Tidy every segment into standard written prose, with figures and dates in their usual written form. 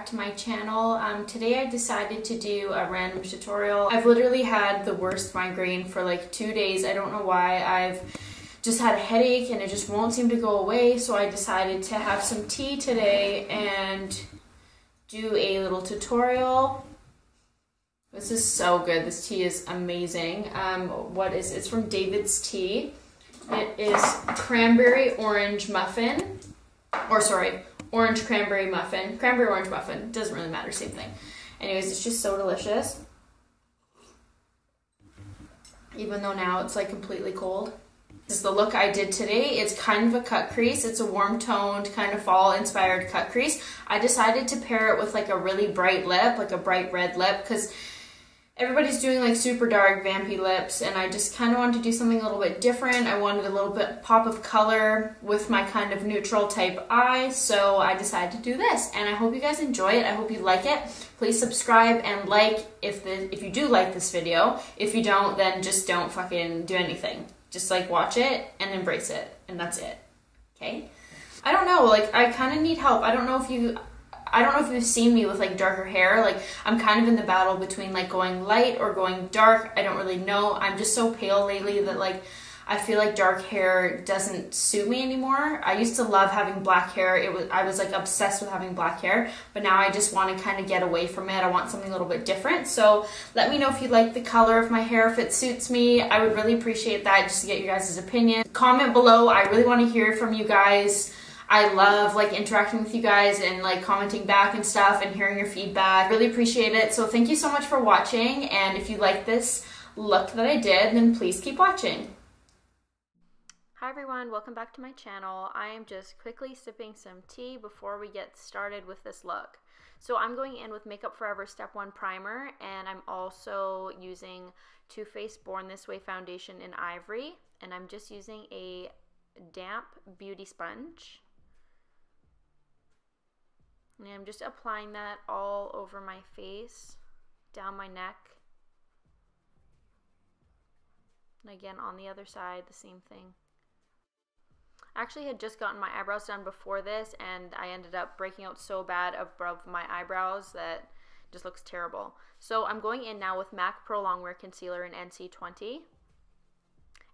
to my channel. Today I decided to do a random tutorial. I've literally had the worst migraine for like 2 days. I don't know why. I've just had a headache and it just won't seem to go away, so I decided to have some tea today and do a little tutorial. This is so good. This tea is amazing. It's from David's Tea. It is cranberry orange muffin, or sorry, orange cranberry muffin. Cranberry orange muffin, doesn't really matter, same thing. Anyways, it's just so delicious. Even though now it's like completely cold. This is the look I did today. It's kind of a cut crease. It's a warm toned, kind of fall inspired cut crease. I decided to pair it with like a really bright lip, like a bright red lip, because everybody's doing like super dark vampy lips, and I just kind of wanted to do something a little bit different. I wanted a little bit pop of color with my kind of neutral type eye, so I decided to do this, and I hope you guys enjoy it. I hope you like it. Please subscribe and like if you do like this video. If you don't, then just don't fucking do anything. Just like watch it and embrace it, and that's it. Okay? I don't know, like I kind of need help. I don't know if you've seen me with like darker hair. Like I'm kind of in the battle between like going light or going dark. I don't really know. I'm just so pale lately that like I feel like dark hair doesn't suit me anymore. I used to love having black hair. I was like obsessed with having black hair, but now I just want to kind of get away from it. I want something a little bit different. So let me know if you like the color of my hair, if it suits me. I would really appreciate that, just to get your guys' opinion. Comment below. I really want to hear from you guys. I love like interacting with you guys and like commenting back and stuff and hearing your feedback. Really appreciate it. So thank you so much for watching, and if you like this look that I did, then please keep watching. Hi everyone, welcome back to my channel. I am just quickly sipping some tea before we get started with this look. So I'm going in with Makeup Forever Step 1 Primer, and I'm also using Too Faced Born This Way Foundation in Ivory, and I'm just using a damp beauty sponge. And I'm just applying that all over my face, down my neck. And again, on the other side, the same thing. I actually had just gotten my eyebrows done before this, and I ended up breaking out so bad above my eyebrows that it just looks terrible. So I'm going in now with MAC Pro Longwear Concealer in NC20.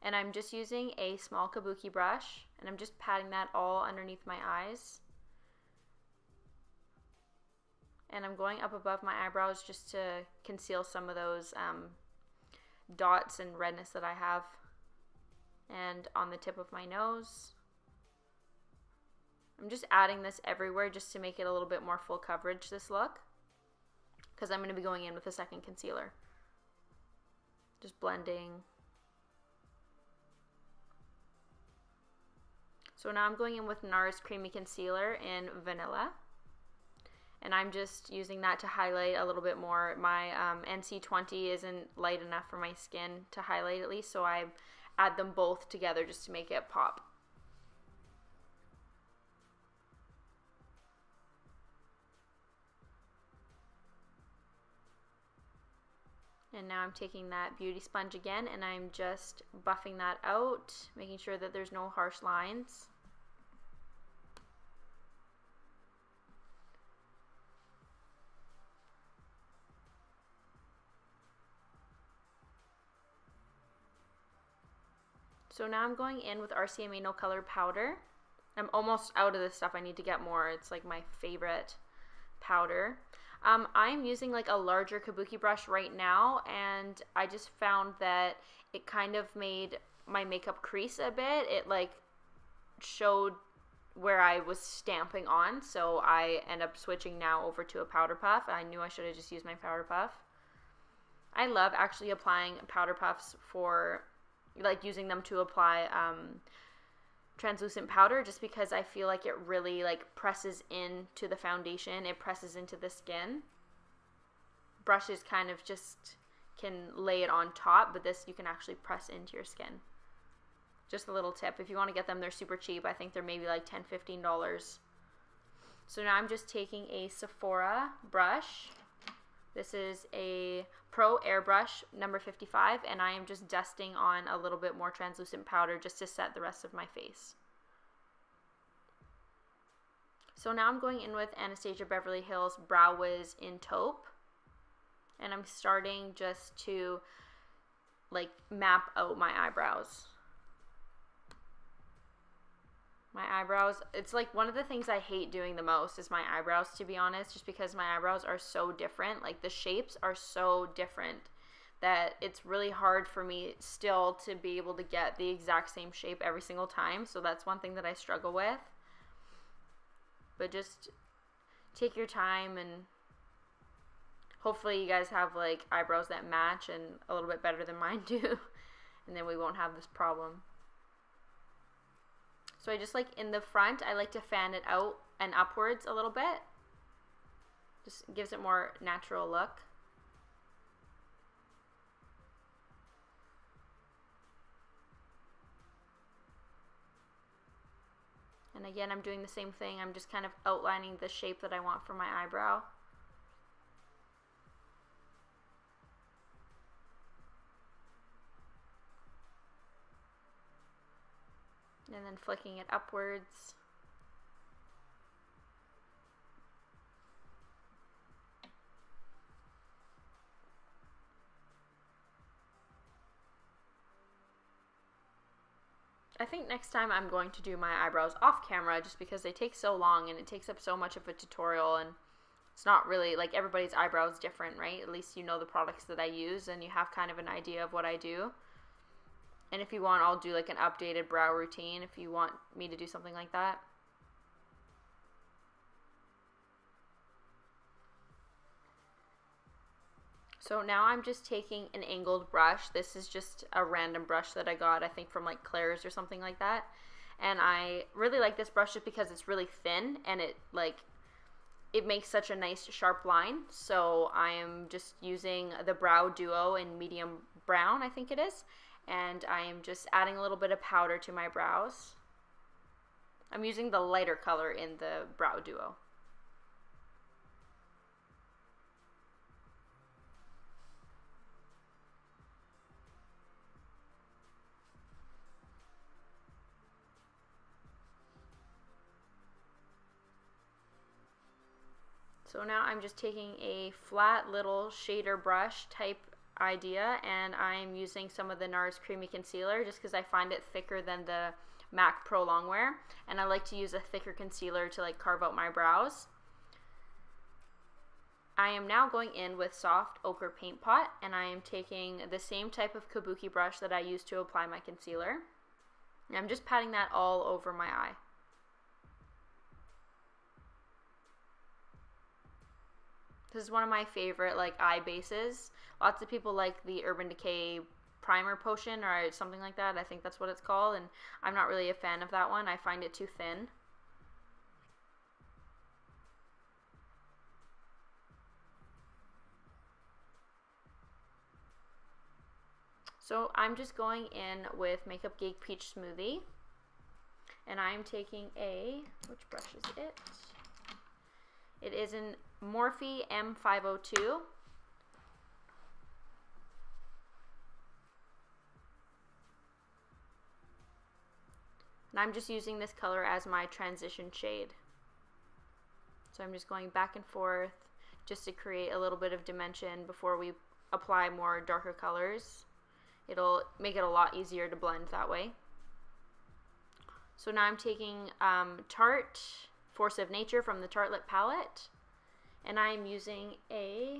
And I'm just using a small kabuki brush, and I'm just patting that all underneath my eyes. And I'm going up above my eyebrows just to conceal some of those dots and redness that I have. And on the tip of my nose. I'm just adding this everywhere just to make it a little bit more full coverage, this look. Because I'm going to be going in with a second concealer. Just blending. So now I'm going in with NARS Creamy Concealer in Vanilla. And I'm just using that to highlight a little bit more. My NC20 isn't light enough for my skin to highlight, at least, so I add them both together just to make it pop. And now I'm taking that beauty sponge again, and I'm just buffing that out, making sure that there's no harsh lines. So now I'm going in with RCMA No Color Powder. I'm almost out of this stuff. I need to get more. It's like my favorite powder. I'm using like a larger kabuki brush right now, and I just found that it kind of made my makeup crease a bit. It like showed where I was stamping on, so I end up switching now over to a powder puff. I knew I should have just used my powder puff. I love actually applying powder puffs for like using them to apply translucent powder, just because I feel like it really like presses into the foundation, it presses into the skin. Brushes kind of just can lay it on top, but this you can actually press into your skin. Just a little tip. If you want to get them, they're super cheap. I think they're maybe like $10–15. So now I'm just taking a Sephora brush. This is a Pro Airbrush number 55, and I am just dusting on a little bit more translucent powder just to set the rest of my face. So now I'm going in with Anastasia Beverly Hills Brow Wiz in Taupe. And I'm starting just to like map out my eyebrows. My eyebrows, it's like one of the things I hate doing the most is my eyebrows, to be honest, just because my eyebrows are so different. Like the shapes are so different that it's really hard for me still to be able to get the exact same shape every single time. So that's one thing that I struggle with. But just take your time, and hopefully you guys have like eyebrows that match and a little bit better than mine do. And then we won't have this problem. So I just like in the front, I like to fan it out and upwards a little bit. Just gives it more natural look. And again, I'm doing the same thing. I'm just kind of outlining the shape that I want for my eyebrow. And then flicking it upwards. I think next time I'm going to do my eyebrows off camera, just because they take so long and it takes up so much of a tutorial, and it's not really like everybody's eyebrow is different, right? At least you know the products that I use and you have kind of an idea of what I do. And if you want, I'll do like an updated brow routine if you want me to do something like that. So now I'm just taking an angled brush. This is just a random brush that I got, I think from like Claire's or something like that. And I really like this brush just because it's really thin and it makes such a nice sharp line. So I am just using the Brow Duo in medium brown, I think it is. And I am just adding a little bit of powder to my brows. I'm using the lighter color in the Brow Duo. So now I'm just taking a flat little shader brush type idea, and I'm using some of the NARS Creamy Concealer just because I find it thicker than the MAC Pro Longwear, and I like to use a thicker concealer to like carve out my brows. I am now going in with Soft Ochre Paint Pot, and I am taking the same type of kabuki brush that I use to apply my concealer. And I'm just patting that all over my eye. This is one of my favorite like eye bases. Lots of people like the Urban Decay Primer Potion or something like that. I think that's what it's called, and I'm not really a fan of that one. I find it too thin. So I'm just going in with Makeup Geek Peach Smoothie, and I'm taking which brush is it? It is in Morphe M502. And I'm just using this color as my transition shade. So I'm just going back and forth just to create a little bit of dimension before we apply more darker colors. It'll make it a lot easier to blend that way. So now I'm taking Tarte Force of Nature from the Tartelette palette, and I'm using a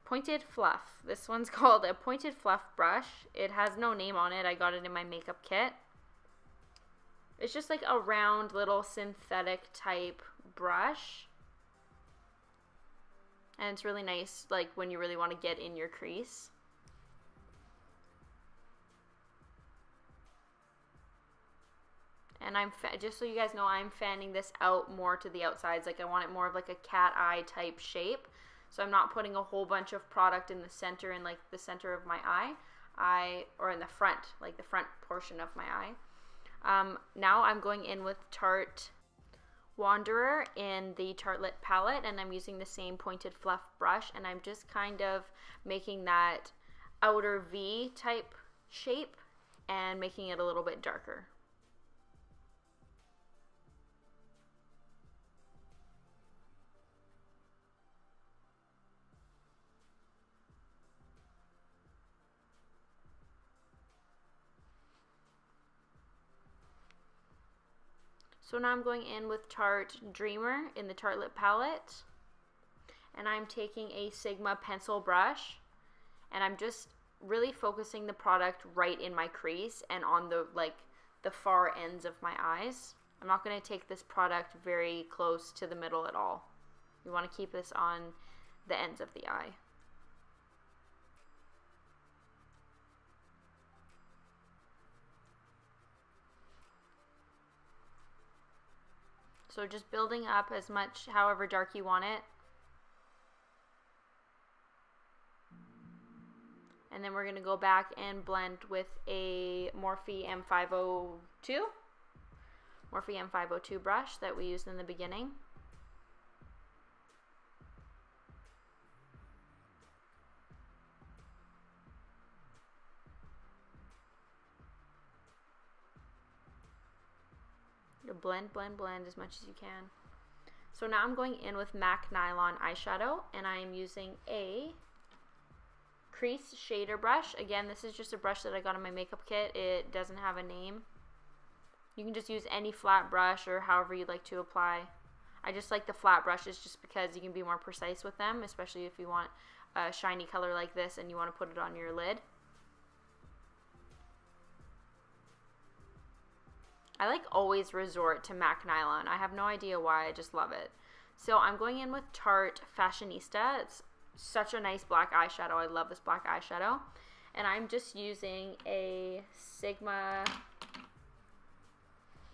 Pointed Fluff. This one's called a Pointed Fluff brush. It has no name on it. I got it in my makeup kit. It's just like a round little synthetic type brush, and it's really nice like when you really want to get in your crease. And just so you guys know, I'm fanning this out more to the outsides. Like I want it more of like a cat eye type shape. So I'm not putting a whole bunch of product in the center, in like the center of my eye, or in the front, like the front portion of my eye. Now I'm going in with Tarte Wanderer in the Tartelette palette, and I'm using the same Pointed Fluff brush, and I'm just kind of making that outer V type shape and making it a little bit darker. So now I'm going in with Tarte Dreamer in the Tartelette palette, and I'm taking a Sigma pencil brush, and I'm just really focusing the product right in my crease and on the far ends of my eyes. I'm not going to take this product very close to the middle at all. You want to keep this on the ends of the eye. So just building up as much, however dark you want it. And then we're going to go back and blend with a Morphe M502 brush that we used in the beginning. You blend, blend, blend as much as you can. So now I'm going in with MAC Nylon eyeshadow, and I am using a Crease shader brush. Again, this is just a brush that I got in my makeup kit. It doesn't have a name. You can just use any flat brush or however you'd like to apply. I just like the flat brushes just because you can be more precise with them, especially if you want a shiny color like this and you want to put it on your lid. I always resort to MAC Nylon. I have no idea why, I just love it. So I'm going in with Tarte Fashionista. It's such a nice black eyeshadow. I love this black eyeshadow. And I'm just using a Sigma,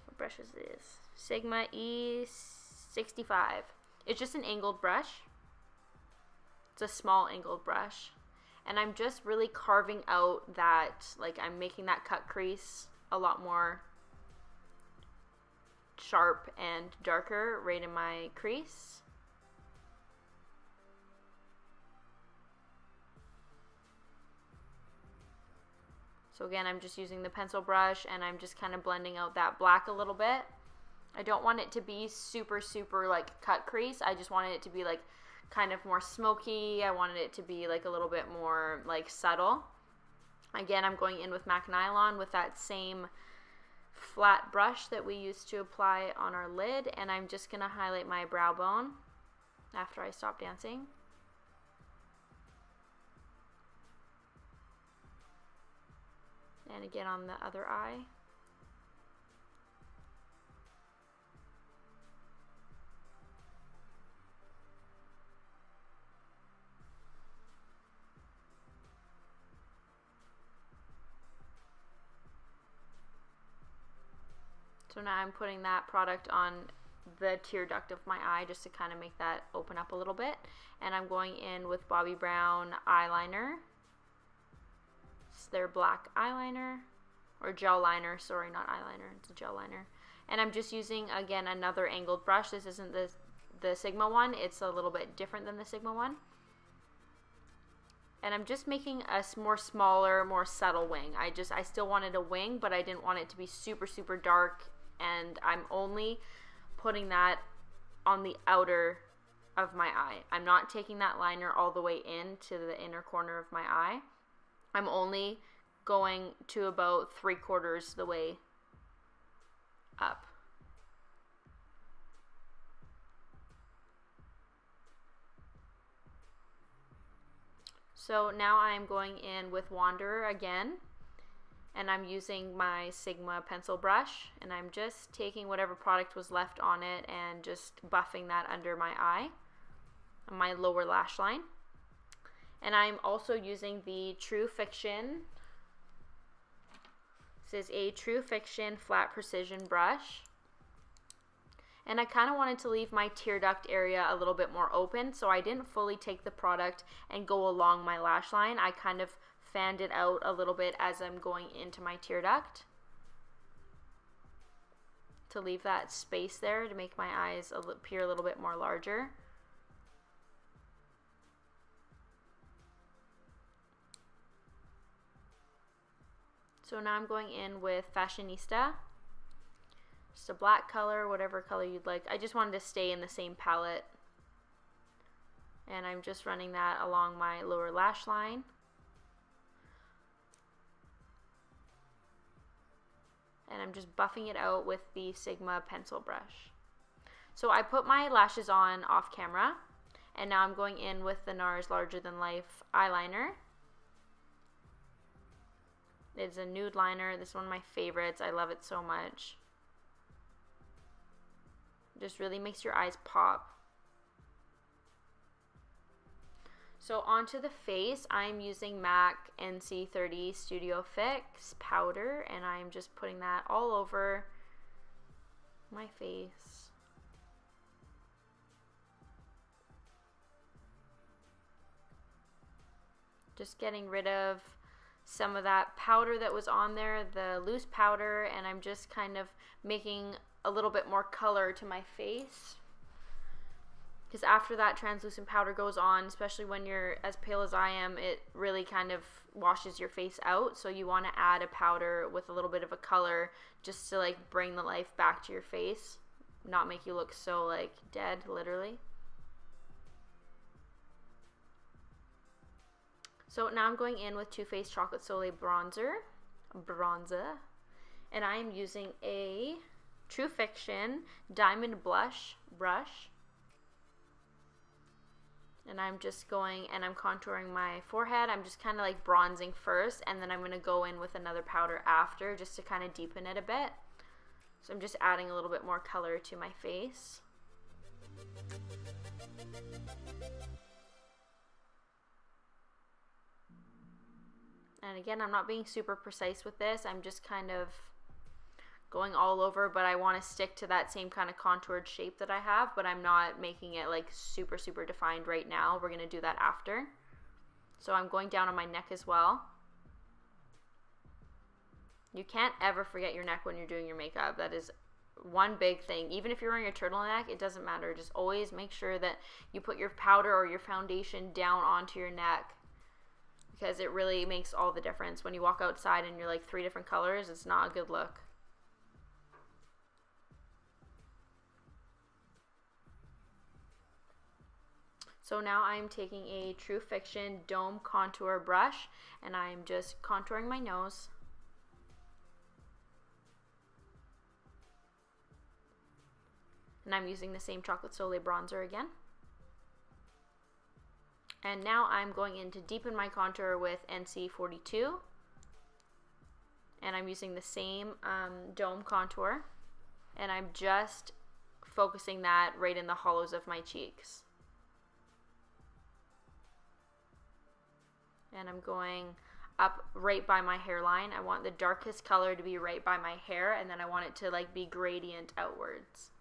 what brush is this? Sigma E65. It's just an angled brush. It's a small angled brush. And I'm just really carving out that, I'm making that cut crease a lot more sharp and darker right in my crease. So again, I'm just using the pencil brush and I'm just kind of blending out that black a little bit. I don't want it to be super, super cut crease. I just wanted it to be kind of more smoky. I wanted it to be a little bit more subtle. Again, I'm going in with MAC Nylon with that same flat brush that we used to apply on our lid, and I'm just going to highlight my brow bone after I stop dancing. And again on the other eye. So now I'm putting that product on the tear duct of my eye just to kind of make that open up a little bit. And I'm going in with Bobbi Brown eyeliner. It's their black eyeliner, or gel liner, sorry, not eyeliner, it's a gel liner. And I'm just using, again, another angled brush. This isn't the Sigma one, it's a little bit different than the Sigma one. And I'm just making a more smaller, more subtle wing. I still wanted a wing, but I didn't want it to be super, super dark, and I'm only putting that on the outer of my eye. I'm not taking that liner all the way into the inner corner of my eye. I'm only going to about 3/4 the way up. So now I'm going in with Wanderer again, and I'm using my Sigma pencil brush, and I'm just taking whatever product was left on it and just buffing that under my eye, on my lower lash line. And I'm also using the True Fiction. This is a True Fiction flat precision brush. And I kind of wanted to leave my tear duct area a little bit more open, so I didn't fully take the product and go along my lash line. I kind of fanned it out a little bit as I'm going into my tear duct to leave that space there to make my eyes appear a little bit more larger. So now I'm going in with Fashionista. Just a black color, whatever color you'd like. I just wanted to stay in the same palette. And I'm just running that along my lower lash line. and I'm just buffing it out with the Sigma pencil brush. So I put my lashes on off camera, and now I'm going in with the NARS Larger Than Life eyeliner. It's a nude liner. This is one of my favorites. I love it so much. Just really makes your eyes pop. So onto the face, I'm using MAC NC30 Studio Fix powder, and I'm just putting that all over my face. Just getting rid of some of that powder that was on there, the loose powder, and I'm just kind of making a little bit more color to my face. Because after that translucent powder goes on, especially when you're as pale as I am, it really kind of washes your face out. So you want to add a powder with a little bit of a color just to like bring the life back to your face, not make you look so like dead, literally. So now I'm going in with Too Faced Chocolate Soleil bronzer, and I am using a True Fiction Diamond Blush brush. And I'm just going and I'm contouring my forehead. I'm just kind of like bronzing first, and then I'm going to go in with another powder after just to kind of deepen it a bit. So I'm just adding a little bit more color to my face. And again, I'm not being super precise with this. I'm just kind of going all over, but I want to stick to that same kind of contoured shape that I have, but I'm not making it like super defined right now. We're going to do that after. So I'm going down on my neck as well. You can't ever forget your neck when you're doing your makeup. That is one big thing. Even if you're wearing a turtleneck, it doesn't matter. Just always make sure that you put your powder or your foundation down onto your neck, because it really makes all the difference. When you walk outside and you're like 3 different colors, it's not a good look. So now I'm taking a True Fiction Dome Contour brush, and I'm just contouring my nose. And I'm using the same Chocolate Soleil bronzer again. And now I'm going in to deepen my contour with NC42. And I'm using the same dome contour. And I'm just focusing that right in the hollows of my cheeks. And I'm going up right by my hairline. I want the darkest color to be right by my hair, and then I want it to like be gradient outwards.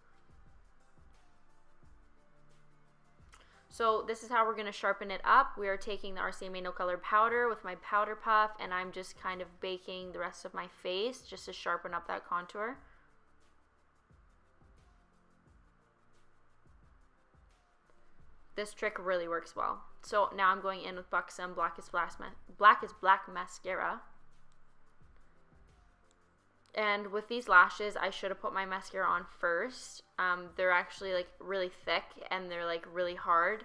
So this is how we're going to sharpen it up. We are taking the RCMA No Color powder with my powder puff, and I'm just kind of baking the rest of my face just to sharpen up that contour. This trick really works well. So now I'm going in with BUXOM Blackest Black Mascara. And with these lashes, I should have put my mascara on first. They're actually like really thick and they're like really hard.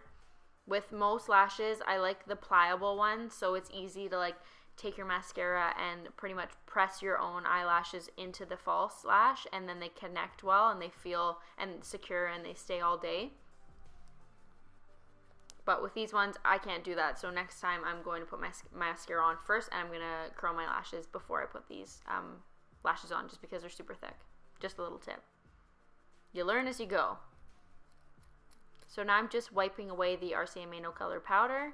With most lashes, I like the pliable one, so it's easy to like take your mascara and pretty much press your own eyelashes into the false lash, and then they connect well and they feel and secure and they stay all day. But with these ones, I can't do that. So next time I'm going to put my mascara on first, and I'm going to curl my lashes before I put these lashes on, just because they're super thick. Just a little tip. You learn as you go. So now I'm just wiping away the RCMA No Color powder.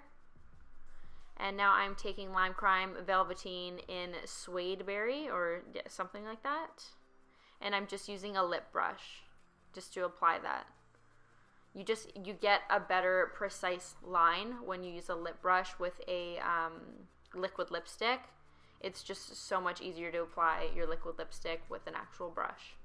And now I'm taking LIMECRIME Velveteen in SUEDEBERRY or something like that. And I'm just using a lip brush just to apply that. You get a better precise line when you use a lip brush with a liquid lipstick. It's just so much easier to apply your liquid lipstick with an actual brush.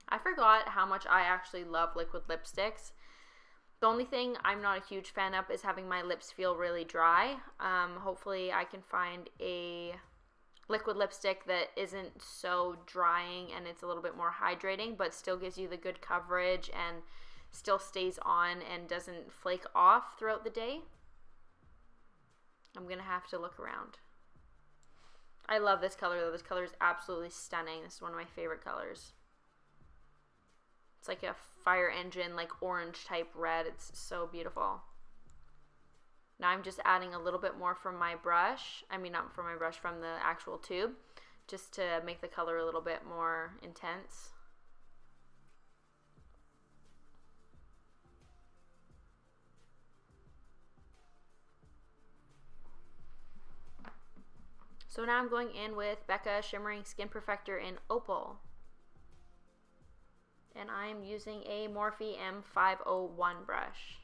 I forgot how much I actually love liquid lipsticks. The only thing I'm not a huge fan of is having my lips feel really dry. Hopefully I can find a liquid lipstick that isn't so drying and it's a little bit more hydrating, but still gives you the good coverage and still stays on and doesn't flake off throughout the day. I'm gonna have to look around. I love this color though. This color is absolutely stunning. This is one of my favorite colors. It's like a fire engine, like orange type red. It's so beautiful. Now I'm just adding a little bit more from my brush. I mean, not from my brush, from the actual tube, just to make the color a little bit more intense. So now I'm going in with BECCA Shimmering Skin Perfector in Opal. And I am using a Morphe M501 brush.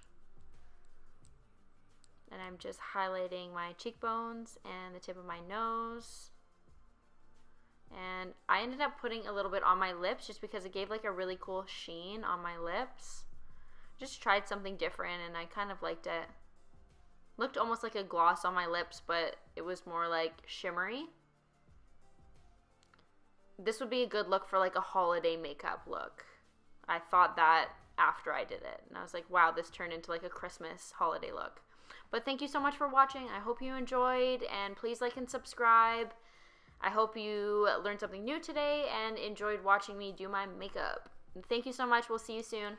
And I'm just highlighting my cheekbones and the tip of my nose. And I ended up putting a little bit on my lips just because it gave like a really cool sheen on my lips. Just tried something different and I kind of liked it. Looked almost like a gloss on my lips, but it was more like shimmery. This would be a good look for like a holiday makeup look. I thought that after I did it. And I was like, wow, this turned into like a Christmas holiday look. But thank you so much for watching. I hope you enjoyed, and please like and subscribe. I hope you learned something new today and enjoyed watching me do my makeup. And thank you so much. We'll see you soon.